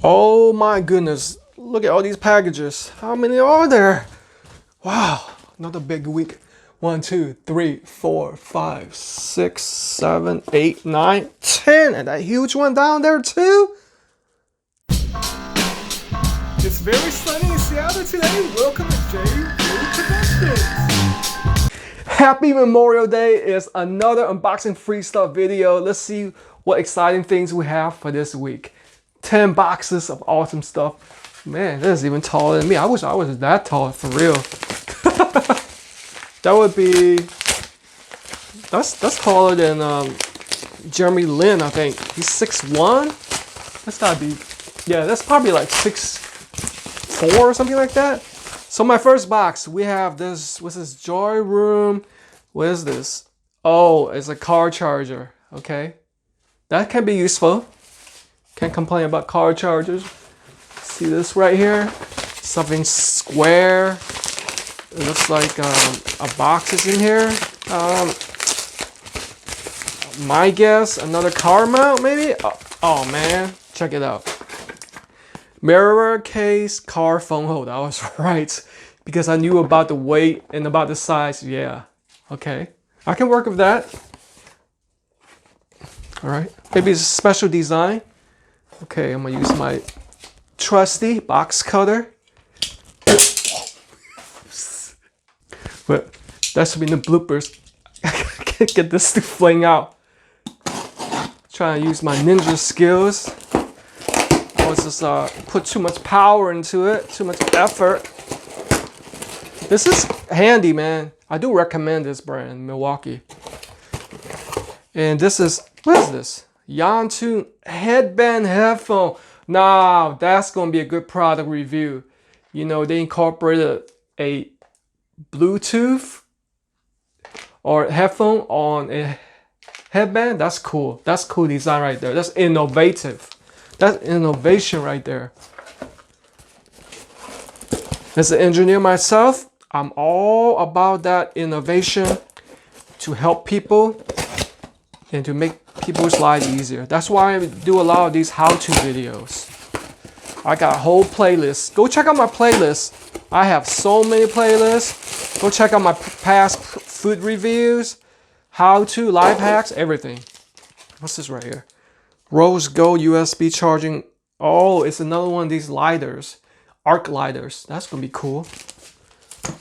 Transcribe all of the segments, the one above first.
Oh my goodness, look at all these packages. How many are there? Wow, another big week. 1, 2, 3, 4, 5, 6, 7, 8, 9, 10, and that huge one down there too. It's very sunny in Seattle today. Welcome to Productions. Happy Memorial Day is another unboxing free stuff video. Let's see what exciting things we have for this week. 10 boxes of awesome stuff. Man, this is even taller than me. I wish I was that tall for real. That would be, that's taller than Jeremy Lin, I think. He's 6'1". That's gotta be, yeah, that's probably like 6'4" or something like that. So my first box, we have this, what's this, Joy Room. What is this? Oh, it's a car charger, okay. That can be useful. Can't complain about car chargers. See this right here? Something square. It looks like a box is in here. My guess, another car mount maybe? Oh man, check it out. Mirror case, car phone holder. I was right. Because I knew about the weight and about the size. Yeah, okay. I can work with that. All right, maybe it's a special design. Okay, I'm gonna use my trusty box cutter. But that should be in the bloopers. I can't get this to fling out. Trying to use my ninja skills. I was just put too much power into it, too much effort. This is handy, man. I do recommend this brand, Milwaukee. And this is, what is this? Untitled Headband Headphone. Now, that's gonna be a good product review. You know, they incorporated a Bluetooth or headphone on a headband. That's cool. That's cool design right there. That's innovative. That's innovation right there. As an engineer myself, I'm all about that innovation to help people and to make people's lives easier. That's why I do a lot of these how-to videos. I got a whole playlist. Go check out my playlist. I have so many playlists. Go check out my past food reviews, how-to, life hacks, everything. What's this right here? Rose Gold USB charging. Oh, it's another one of these lighters. Arc lighters. That's gonna be cool.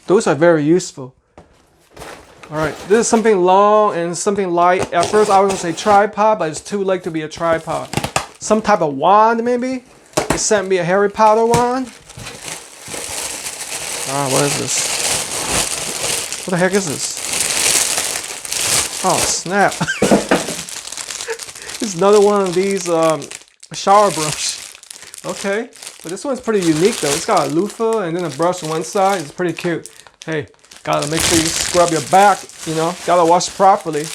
Those are very useful. All right, this is something long and something light. At first I was gonna say tripod, but it's too late to be a tripod. Some type of wand maybe? They sent me a Harry Potter wand. What is this? What the heck is this? Oh, snap. It's another one of these shower brush. Okay, but this one's pretty unique though. It's got a loofah and then a brush on one side. It's pretty cute. Hey, gotta make sure you scrub your back, you know, gotta wash properly.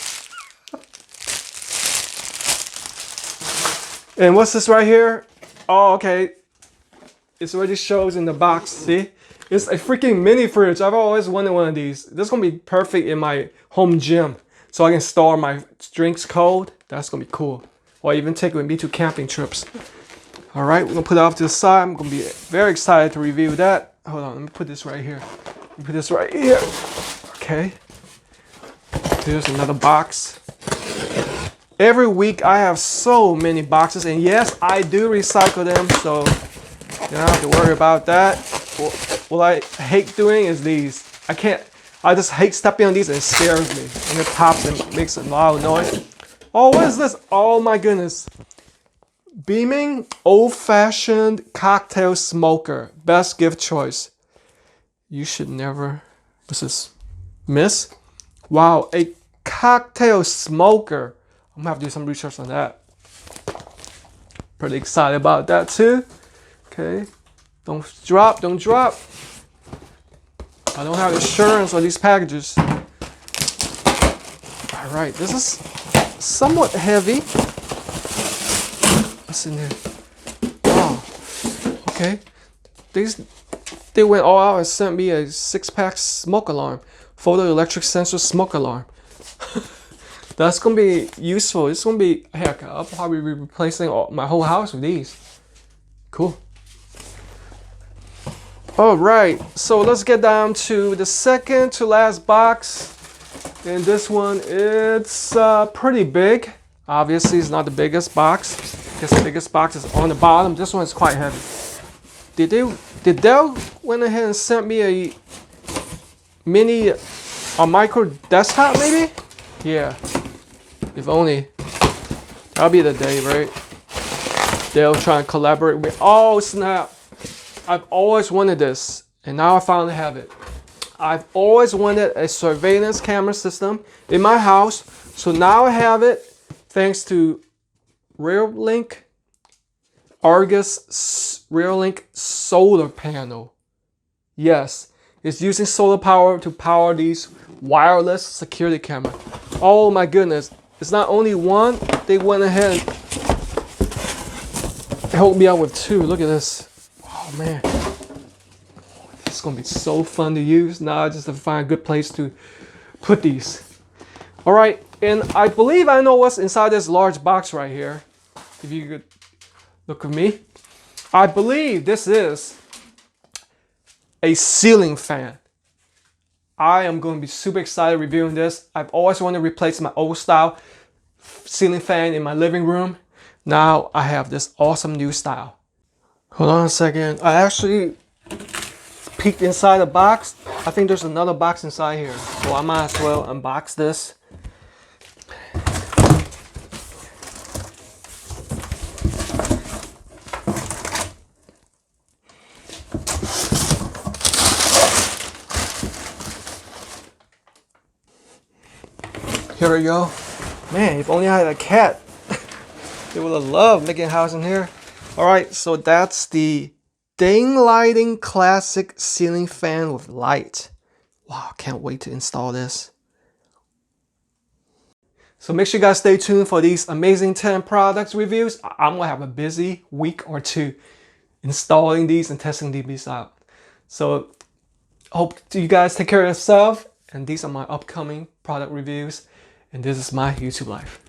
And what's this right here? Oh, okay. It already shows in the box, see? It's a freaking mini fridge. I've always wanted one of these. This is gonna be perfect in my home gym. So I can store my drinks cold. That's gonna be cool. Or even take it with me to camping trips. All right, we're gonna put it off to the side. I'm gonna be very excited to review that. Hold on, let me put this right here. Put this right here. Okay. Here's another box. Every week I have so many boxes, and yes, I do recycle them, so you don't have to worry about that. What I hate doing is these. I just hate stepping on these and it scares me. And it pops and makes a loud noise. Oh, what is this? Oh my goodness. Beaming old-fashioned cocktail smoker. Best gift choice. You should never, what's this? Miss? Wow, a cocktail smoker. I'm gonna have to do some research on that. Pretty excited about that too. Okay, don't drop. I don't have insurance on these packages. All right, this is somewhat heavy. What's in here? Oh, okay. They went all out and sent me a 6-pack smoke alarm. Photoelectric sensor smoke alarm. That's gonna be useful. It's gonna be, heck, I'll probably be replacing my whole house with these. Cool. All right, so let's get down to the second to last box. And this one, it's pretty big. Obviously, it's not the biggest box. I guess the biggest box is on the bottom. This one is quite heavy. Did Dell went ahead and sent me a micro desktop maybe? Yeah. If only. That'll be the day, right? They'll try and collaborate with. Oh snap! I've always wanted this, and now I finally have it. I've always wanted a surveillance camera system in my house, so now I have it thanks to Rearlink Argus Rearlink solar panel. Yes, it's using solar power to power these wireless security camera. Oh my goodness, it's not only one, they went ahead and helped me out with two. Look at this. Oh man. It's gonna be so fun to use. Now I just have to find a good place to put these. All right, and I believe I know what's inside this large box right here. If you could look at me. I believe this is a ceiling fan. I am going to be super excited reviewing this. I've always wanted to replace my old style ceiling fan in my living room. Now I have this awesome new style. Hold on a second. I actually peeked inside the box. I think there's another box inside here, so I might as well unbox this. Here we go. Man, if only I had a cat, they would have loved making a house in here. All right, so that's the Ding Lighting Classic Ceiling Fan with light. Wow, can't wait to install this. So make sure you guys stay tuned for these amazing 10 products reviews. I'm gonna have a busy week or two installing these and testing these out. So hope you guys take care of yourself. And these are my upcoming product reviews. And this is my YouTube life.